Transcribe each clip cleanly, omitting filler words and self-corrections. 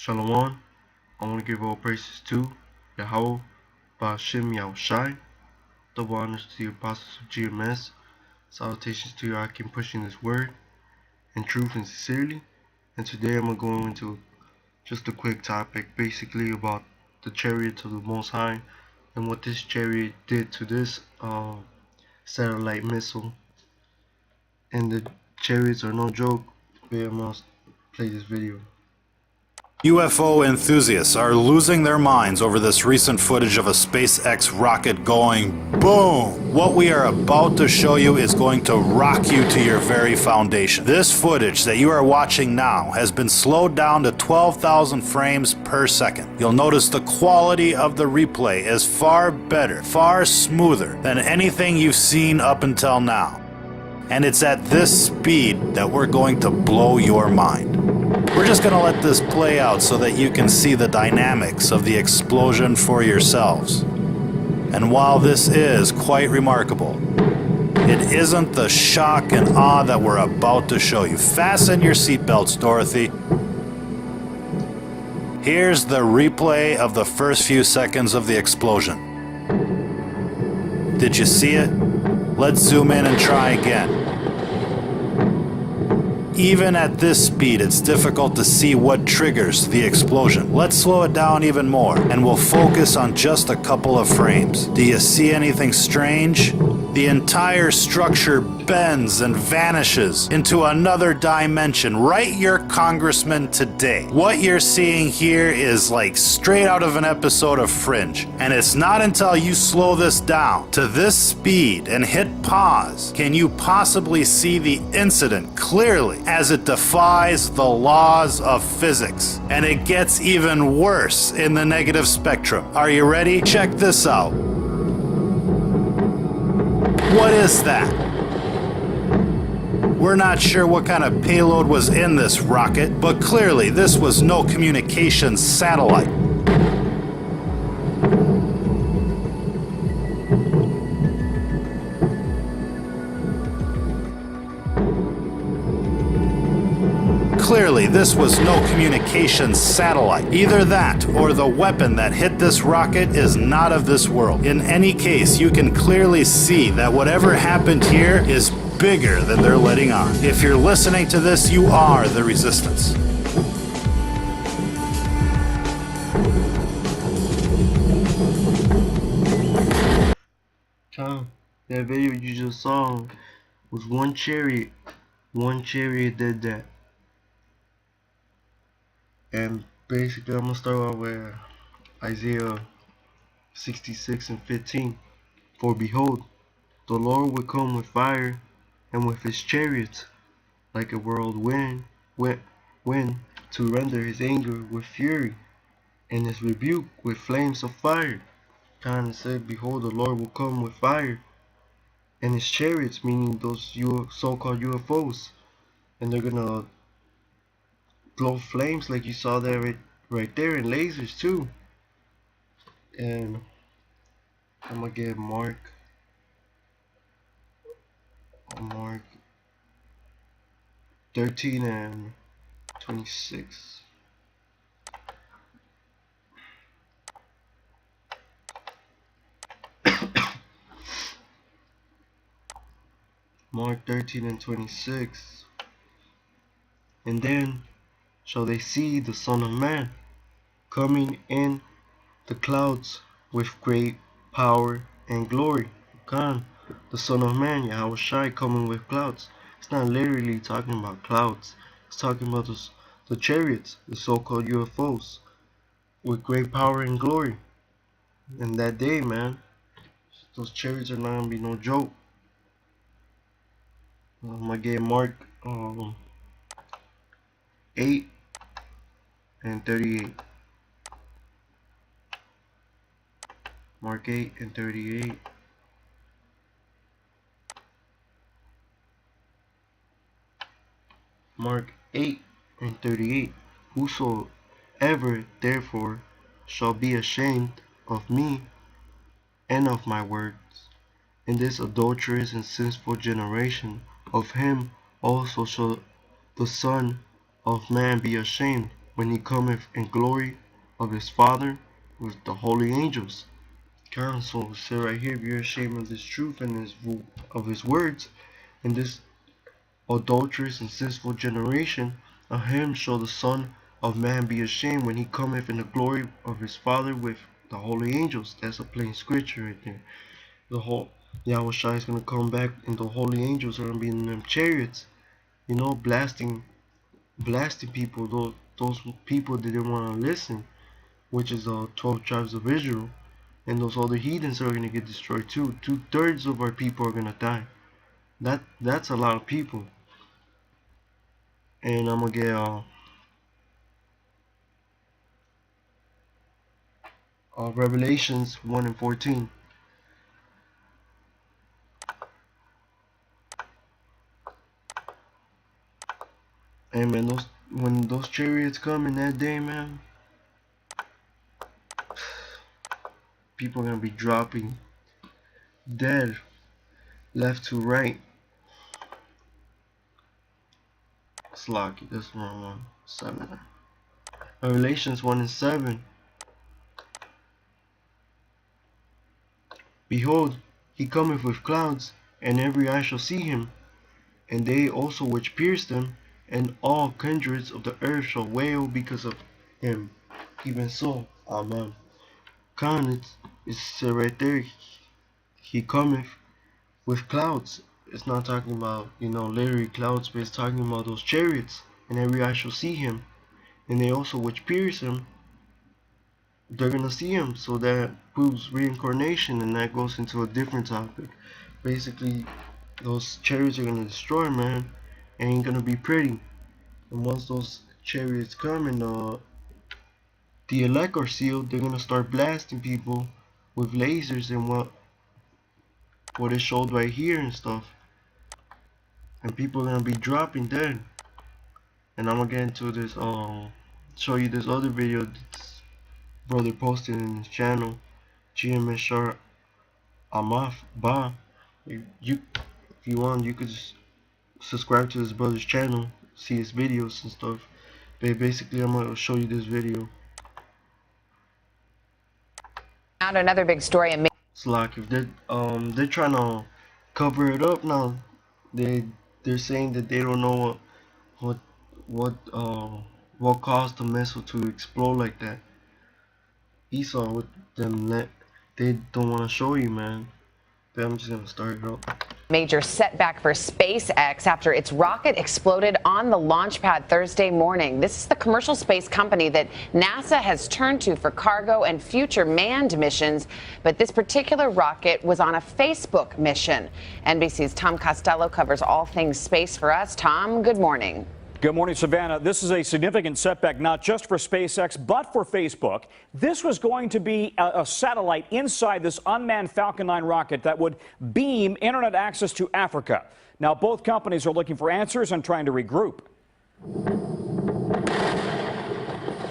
Shalom. I want to give all praises to Yahweh, Ba'ashem Yahushai. Double honors to the apostles of GMS. Salutations to you, I can pushing this word in truth and sincerely. And today I'm going to go into just a quick topic, basically about the chariots of the Most High and what this chariot did to this satellite missile. And the chariots are no joke. We must play this video. UFO enthusiasts are losing their minds over this recent footage of a SpaceX rocket going boom. What we are about to show you is going to rock you to your very foundation. This footage that you are watching now has been slowed down to 12,000 frames per second. You'll notice the quality of the replay is far better, far smoother than anything you've seen up until now. And it's at this speed that we're going to blow your mind. We're just going to let this play out so that you can see the dynamics of the explosion for yourselves. And while this is quite remarkable, it isn't the shock and awe that we're about to show you. Fasten your seatbelts, Dorothy. Here's the replay of the first few seconds of the explosion. Did you see it? Let's zoom in and try again. Even at this speed, it's difficult to see what triggers the explosion. Let's slow it down even more, and we'll focus on just a couple of frames. Do you see anything strange? The entire structure bends and vanishes into another dimension. Write your congressman today. What you're seeing here is like straight out of an episode of Fringe. And it's not until you slow this down to this speed and hit pause can you possibly see the incident clearly as it defies the laws of physics. And it gets even worse in the negative spectrum. Are you ready? Check this out. What is that? We're not sure what kind of payload was in this rocket, but clearly this was no communications satellite. Clearly, this was no communications satellite. Either that or the weapon that hit this rocket is not of this world. In any case, you can clearly see that whatever happened here is bigger than they're letting on. If you're listening to this, you are the resistance. Tom, that video you just saw was one chariot. One chariot did that. And basically, I'm going to start out with Isaiah 66:15. For behold, the Lord will come with fire, and with his chariots, like a whirlwind, wind, to render his anger with fury, and his rebuke with flames of fire. Kind of said, behold, the Lord will come with fire, and his chariots, meaning those so-called UFOs, and they're gonna glow flames like you saw there right there, and lasers too. And I'm gonna get Mark 13 and 26. Mark 13 and 26. And then shall they see the Son of Man coming in the clouds with great power and glory. God, the Son of Man, Yahushai, coming with clouds. It's not literally talking about clouds. It's talking about the chariots, the so-called UFOs, with great power and glory. And that day, man, those chariots are not gonna be no joke. I'm gonna get Mark 8 and 38. Mark 8 and 38. Mark 8 and 38. Whosoever therefore shall be ashamed of me and of my words in this adulterous and sinful generation, of him also shall the Son of Man be ashamed when he cometh in glory of his Father with the holy angels. Counsel say right here, if you're ashamed of this truth and of his words, in this adulterous and sinful generation, of him shall the Son of Man be ashamed when he cometh in the glory of his Father with the holy angels. That's a plain scripture right there. The whole Yahweh Shai is gonna come back, and the holy angels are gonna be in them chariots, you know, blasting people, those people that didn't want to listen, which is 12 tribes of Israel, and those other heathens are gonna get destroyed too. 2/3 of our people are gonna die. That's a lot of people. And I'm gonna get Revelations 1 and 14. And man, when those chariots come in that day, man, people are gonna be dropping dead left to right. Slocky, that's the wrong one. 7. Revelations 1 and 7. Behold, he cometh with clouds, and every eye shall see him, and they also which pierced him, and all kindreds of the earth shall wail because of him. Even so, Amen. Khan, it's said right there, he cometh with clouds. It's not talking about, literally clouds, but it's talking about those chariots, and every eye shall see him, and they also which pierce him, they're gonna see him. So that proves reincarnation, and that goes into a different topic. Basically, those chariots are gonna destroy, man. Ain't gonna be pretty. And once those chariots come and the elect are sealed, they're gonna start blasting people with lasers and what is showed right here and stuff. And people are gonna be dropping dead. And I'm gonna get into this, show you this other video this brother posted in his channel, GMSR Amaf Ba. If you want, you could just subscribe to this brother's channel, see his videos and stuff. But basically, I'm gonna show you this video. Out another big story in It's like if they're trying to cover it up now. They're saying that they don't know what caused the missile to explode like that. Esau with them they don't want to show you, man. But I'm just gonna start it up. major setback for SpaceX after its rocket exploded on the launch pad Thursday morning. This is the commercial space company that NASA has turned to for cargo and future manned missions, but this particular rocket was on a Facebook mission. NBC's Tom Costello covers all things space for us. Tom, good morning. Good morning, Savannah. This is a significant setback, not just for SpaceX, but for Facebook. This was going to be a satellite inside this unmanned Falcon 9 rocket that would beam internet access to Africa. Now, both companies are looking for answers and trying to regroup.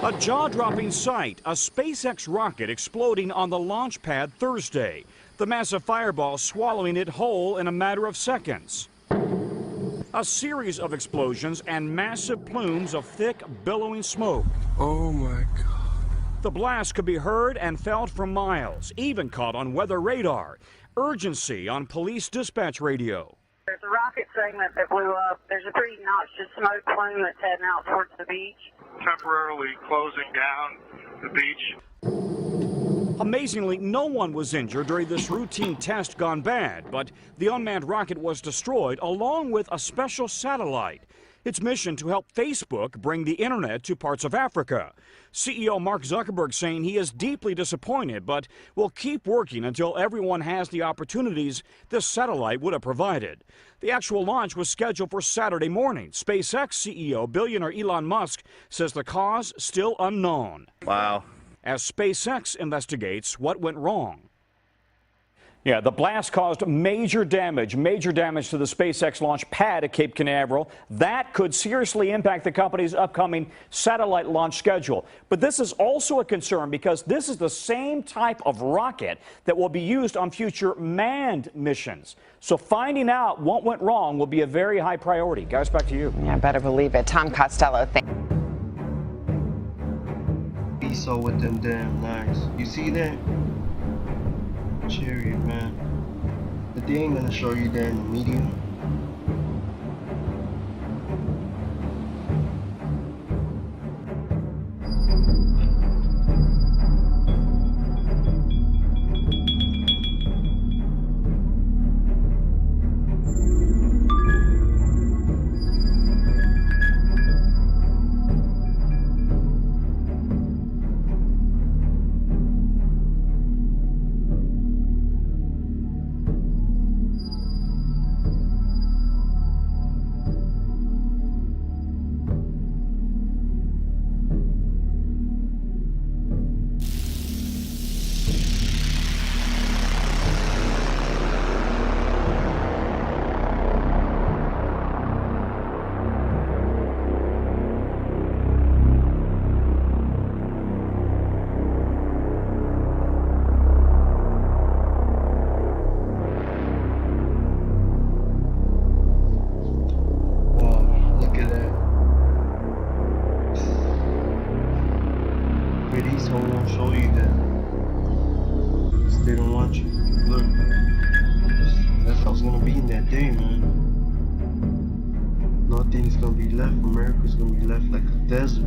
A jaw-dropping sight, a SpaceX rocket exploding on the launch pad Thursday. The massive fireball swallowing it whole in a matter of seconds. A series of explosions and massive plumes of thick, billowing smoke. Oh my God. The blast could be heard and felt for miles, even caught on weather radar. Urgency on police dispatch radio. There's a rocket segment that blew up. There's a pretty noxious smoke plume that's heading out towards the beach. Temporarily closing down the beach. Amazingly, no one was injured during this routine test gone bad, but the unmanned rocket was destroyed along with a special satellite. Its mission to help Facebook bring the internet to parts of Africa. CEO Mark Zuckerberg saying he is deeply disappointed, but will keep working until everyone has the opportunities this satellite would have provided. The actual launch was scheduled for Saturday morning. SpaceX CEO billionaire Elon Musk says the cause still unknown. Wow. As SpaceX investigates what went wrong. Yeah, the blast caused major damage to the SpaceX launch pad at Cape Canaveral. That could seriously impact the company's upcoming satellite launch schedule. But this is also a concern because this is the same type of rocket that will be used on future manned missions. So finding out what went wrong will be a very high priority. Guys, back to you. Yeah, better believe it. Tom Costello, thank you. Esau with them damn knives. You see that? Chariot, man. But they ain't gonna show you that in the media. Esau won't show you that. Because they don't want you. Look. That's how it's gonna be in that day, man. Nothing's gonna be left. America's gonna be left like a desert.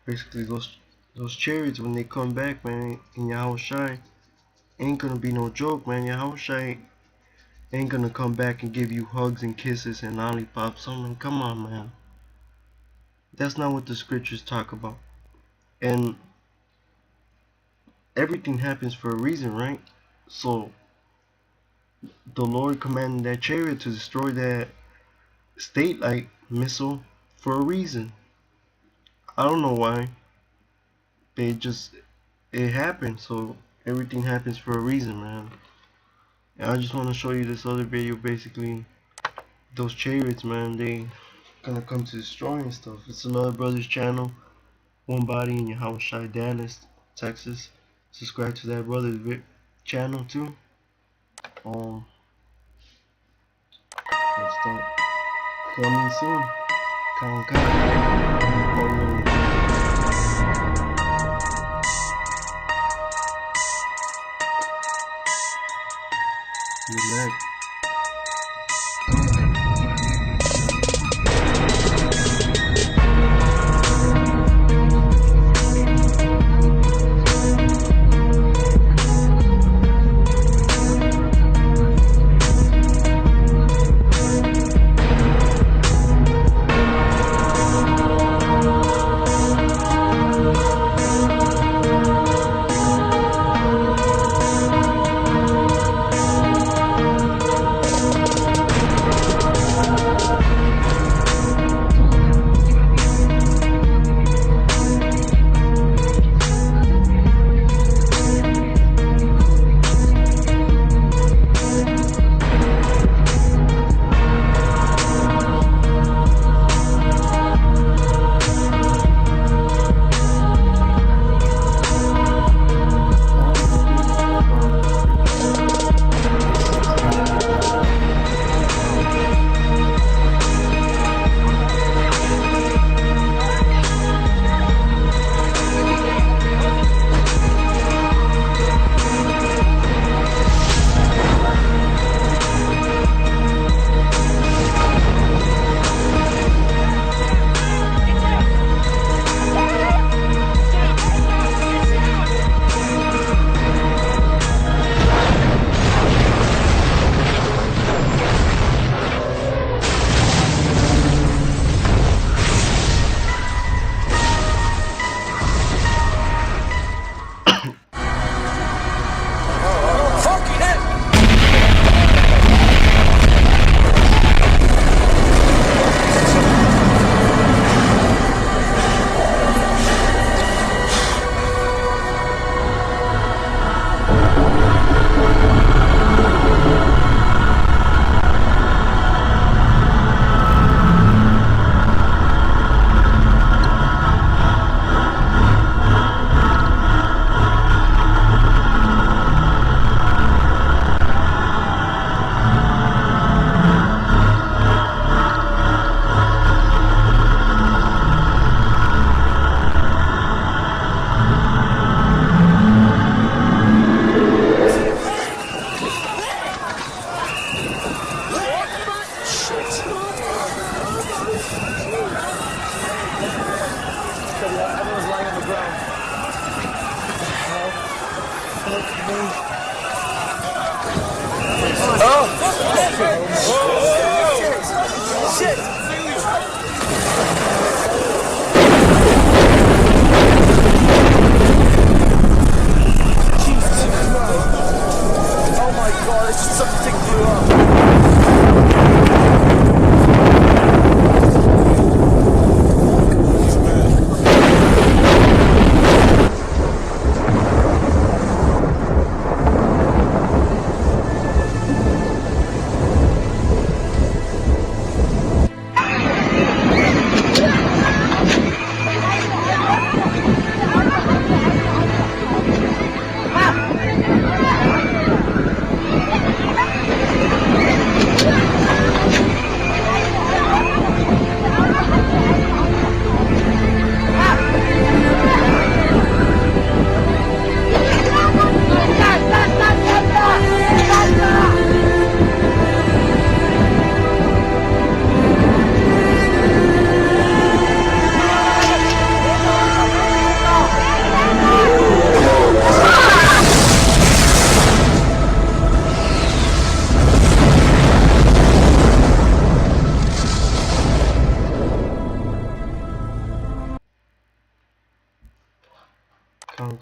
Basically, those chariots, when they come back, man, in Yahushai, ain't gonna be no joke, man. Yahushai ain't gonna come back and give you hugs and kisses and lollipops. I mean, come on, man. That's not what the scriptures talk about. And everything happens for a reason, right? So the Lord commanded that chariot to destroy that state-like missile for a reason. I don't know why. It happened. So everything happens for a reason, man. And I just want to show you this other video. Basically, those chariots, man, they gonna come to destroy and stuff. It's another brother's channel, One Body in Yahushai, Dallas, Texas. Subscribe to that brother's channel too. Let's start coming soon. Good luck.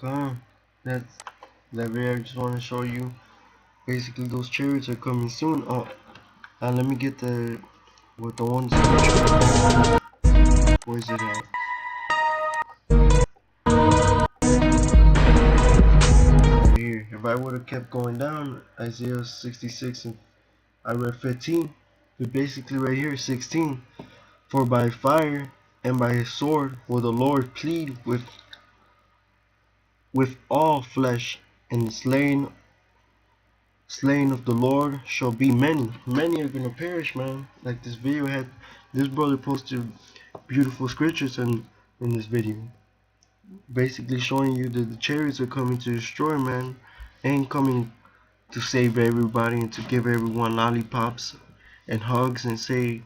Okay. That's that video. I just want to show you. Basically, those chariots are coming soon. Oh, and let me get the with the ones. Where's it at? Right here. If I would have kept going down, Isaiah 66 and I read 15, but basically right here 16. For by fire and by his sword will the Lord plead with all flesh, and the slain of the Lord shall be many. Many are gonna perish, man. Like this video had, this brother posted beautiful scriptures in this video, basically showing you that the chariots are coming to destroy, man. Ain't coming to save everybody and to give everyone lollipops and hugs and sing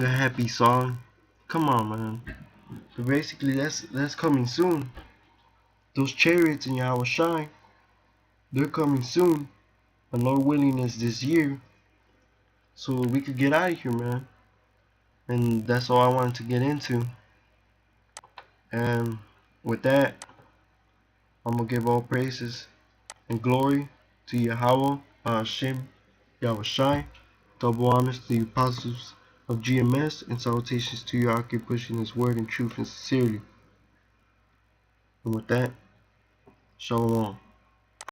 a happy song. Come on, man. But basically that's coming soon. Those chariots in Yahweh Shai, they're coming soon. And Lord willing is this year. So we could get out of here, man. And that's all I wanted to get into. And with that, I'm gonna give all praises and glory to Yahweh, Hashem, Yahweh Shai. Double honors to the apostles of GMS, and salutations to you out here pushing His word in truth and sincerity. And with that, Shalom.